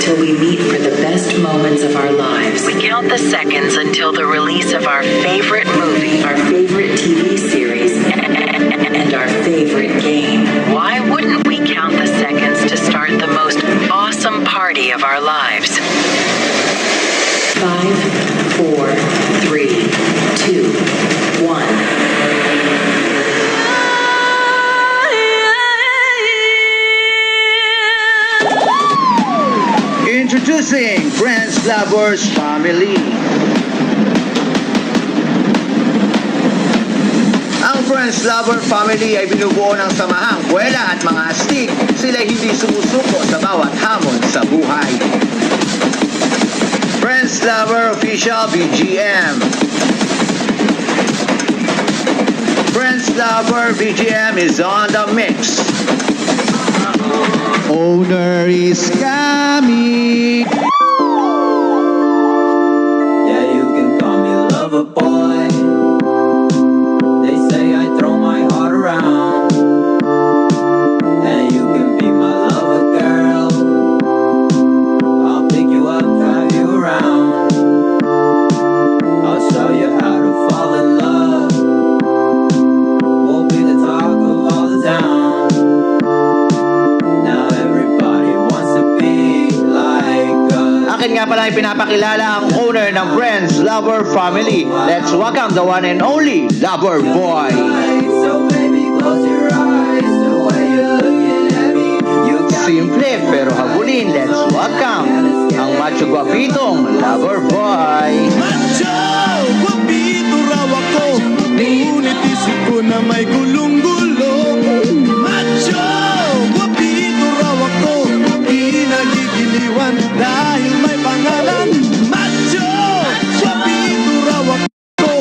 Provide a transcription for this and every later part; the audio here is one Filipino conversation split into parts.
until we meet for the best moments of our lives. We count the seconds until the release of our favorite movie, our favorite TV series, and our favorite game. Why wouldn't we count the seconds to start the most awesome party of our lives? 5, 4, 3, 2, 1. Introducing Friends Lovers Family. Ang Friends Lover Family ay binubuo ng samahang kwela at mga astig. Sila hindi sumusuko sa bawat hamon sa buhay. Friends Lover Official BGM. Friends Lover BGM is on the mix. Owner is coming. Yeah, you can call me lover boy. They say I throw my heart around. And you can be my lover girl. I'll pick you up, drive you around. I'll show you how to fall in love. We'll be the talk of all the town. Akin nga pala pinapakilala ang owner ng Friends Lover Family. Let's welcome the one and only Lover Boy. So baby, close your eyes. The way you're looking at me, you got Simple pero habulin. Let's welcome ang macho guapitong Lover Boy. Macho, guwapito raw ako, ngunit isip ko na may gulong-gulong. Macho, guwapito raw ako, di nagigiliwan dahil may pangalan. Macho, guwapito raw ako,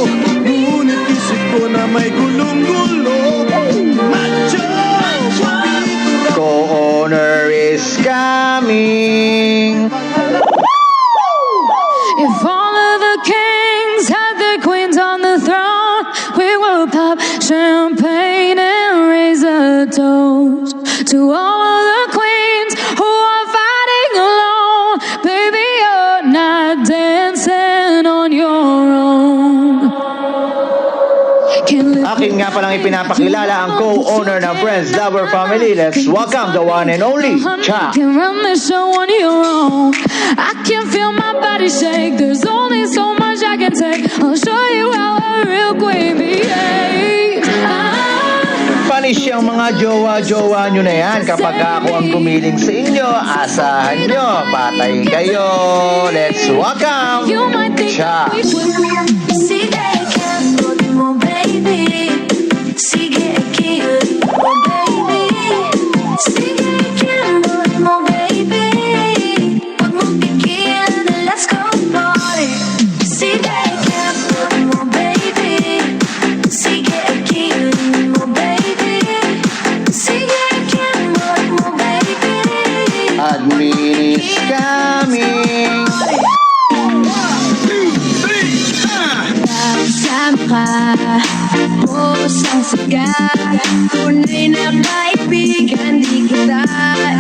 ngunit isip ko na may gulong-gulong. Macho, guwapito raw. Co-owner is coming. If all of the kings had their queens on the throne, we will pop champagne and raise a toast to all of the queens who are fighting alone. Baby, you're not dancing on your own. Can't live Akin nga palang ipinapakilala ang co-owner ng Friends Lover Family. Let's welcome the one and only Cha. can run the show on your own. I can feel my body shake. There's only so much I can take. I'll show you how a real queen behaves. Panis siyang mga jowa-jowa nyo na yan. Kapag ako ang gumiling sa inyo, asahan nyo, patay kayo. Let's welcome You might think Cha. we would see that can't go more, baby. Sigue aquí, oh baby. Sigue aquí, more, baby. Pag mo bigyan, let's go party. Sigue aquí, more, baby. Sigue aquí, more, baby. Sigue aquí, more, baby. Admin is coming. Sama mo sa sigat, tunay na kaibigan, di kita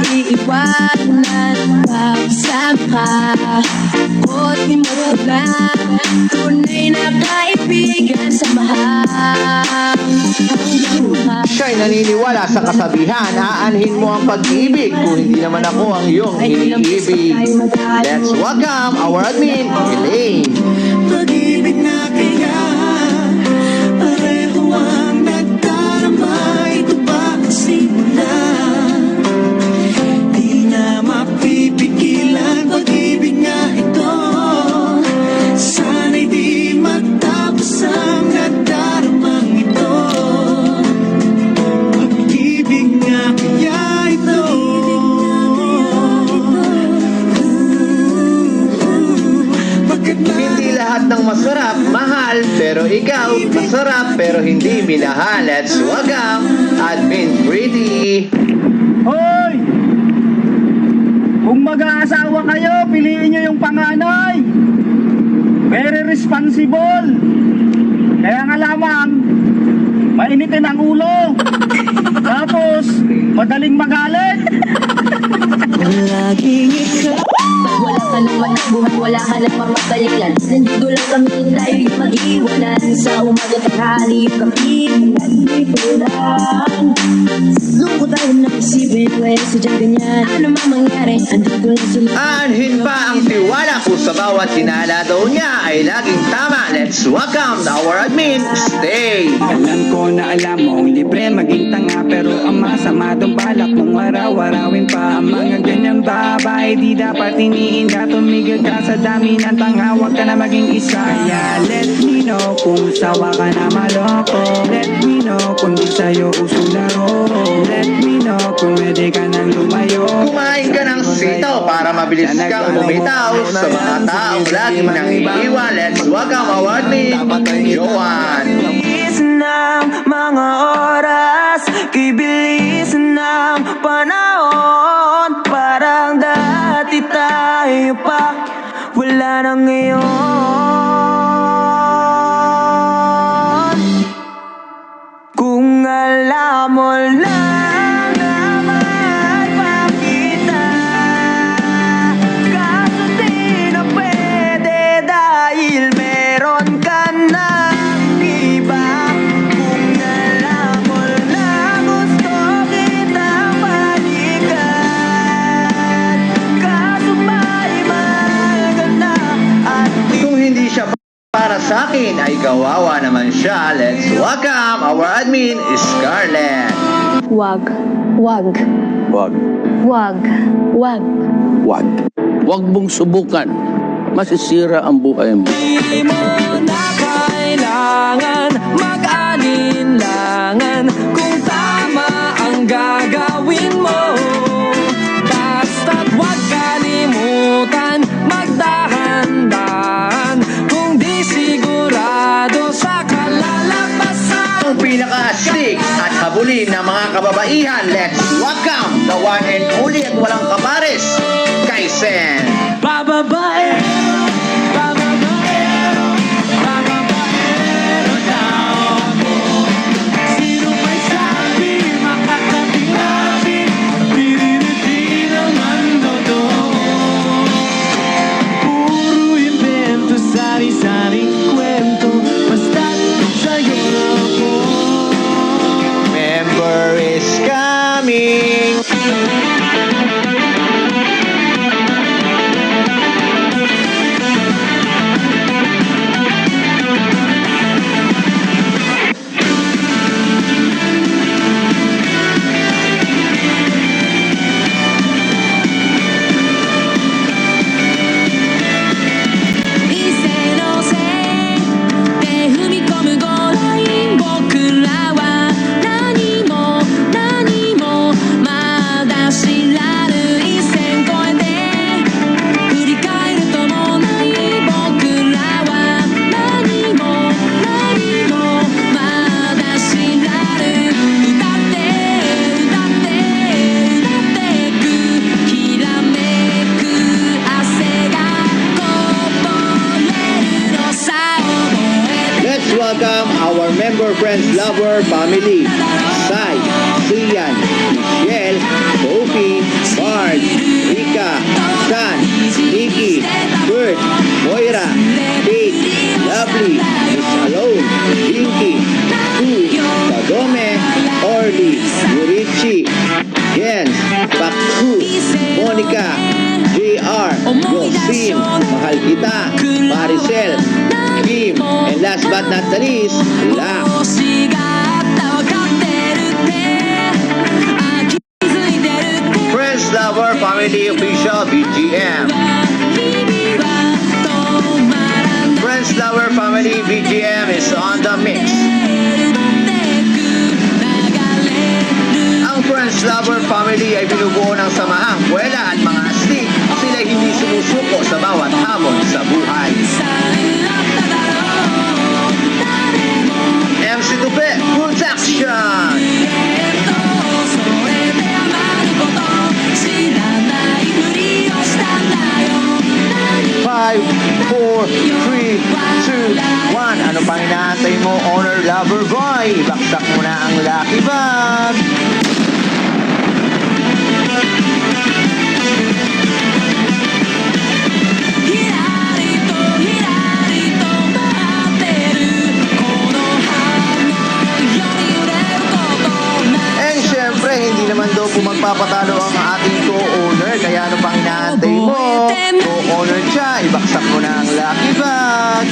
iiwanan. Pagsama ko't di mo lang, tunay na kaibigan, samahan hanggang buhay. Siya'y naniniwala sa kasabihan, aanhin mo ang pag-ibig kung hindi naman ako ang iyong iniibig. Let's welcome our admin, Elaine. Pag-ibig na kaya pareho ang nagdarama. Ito ba kasi mula di na mapipigilan. Pag-ibig nga ito, sana'y di matapos ang nagdaramang ito. Pag-ibig nga kaya ito. Bakit na Hindi lahat ng masarap, mahal, pero ikaw, masarap, pero hindi minahal. Let's welcome Admin Pretty. Hoy! Kung mag-aasawa kayo, piliin nyo yung panganay. Very responsible. Kaya nga lamang, mainitin ang ulo. Tapos, madaling magalit. Laging ikaw. Wala ka nang matabuhan, wala ka nang mapapalikan. Nandito lang kami, tayo'y mag-iwanan. Sa umaga tanghali, kapitan, dito lang. Lungkot tayo ng isipin, pwede dyan ganyan. Ano mang mangyari, andito lang sila. Anhin pa ang tiwala ko sa bawat tinaladaw niya ay laging tama. Let's welcome our admin, Stay. Alam ko na alam mong libre maging tanga, pero ang masama doon balak mong araw-arawin pa. Ang mga ganyang babae di dapat iniinda. Tumigil ka sa dami ng tanga, huwag ka na maging isa. Kaya let me know kung sawa ka na maloko. Let me know kung di sa'yo uso laro. Let me know kung pwede ka nang lumayo. Kumain ka ng sitaw para mabilis kang bumitaw sa mga taong laging nang iiwan. Let's welcome our admin, Joan. Bilis ng mga oras, kibilis ng panahon. Parang dati tayo pa, wala na ngayon. Kung alam mo lang naman pa kita, kaso di na pwede dahil meron ka ng iba. Kung alam mo lang gusto kitang balikan, kaso may mahal na at Kung hindi siya para sa akin ay kawawa naman siya. Let's welcome our admin, Scarlett. Wag. Wag. Wag. Wag. Wag. Wag. Wag mong subukan. Masisira ang buhay mo. di mo na kailangan mag-alinlangan kung tama ang gagawin mo. Basta't huwag kalimutan magdahan-dahan kung di sigurado sa kalalabasan. Ang pinaka-astig at habulin ng mga kababaihan. Let's welcome the one and only at walang kapares, Kaisen. Bababaero, bababaero, bababaero daw ako. Sino may sabi makakatinabi, di naman totoo. Puro invento, sari-saring kwento, basta't sa'yo ako. Member is coming. Welcome our member, friends, lover, family, Sai, Sian, Michelle, Sophie, Bard, Rika, San, Nikki, Bert, Moira, Kate, Lovely, Miss Alone, Pinky, Sue, Kadome, Orly, Yurichi, Jens, Paksu, Monica, JR, Yosin, Mahal Kita, Maricel, Kim, and last but not the least, La. Friends, lover, family, official, BGM. Friends, lover, family, BGM is on the mix. Ang Friends, lover, family ay binubuo ng samahang buwela at mga astig. Sila hindi sumusuko sa bawat hamon sa buhay. MC Tupe Production. 5, 4, 3, 2, 1. Ano pang inaantay mo, Honor Lover Boy? Baksak mo na ang Lucky Bag. magpapatalo ang ating co-owner. Kaya ano pang inaantay mo? Co-owner siya, ibaksak mo na ang lucky bag.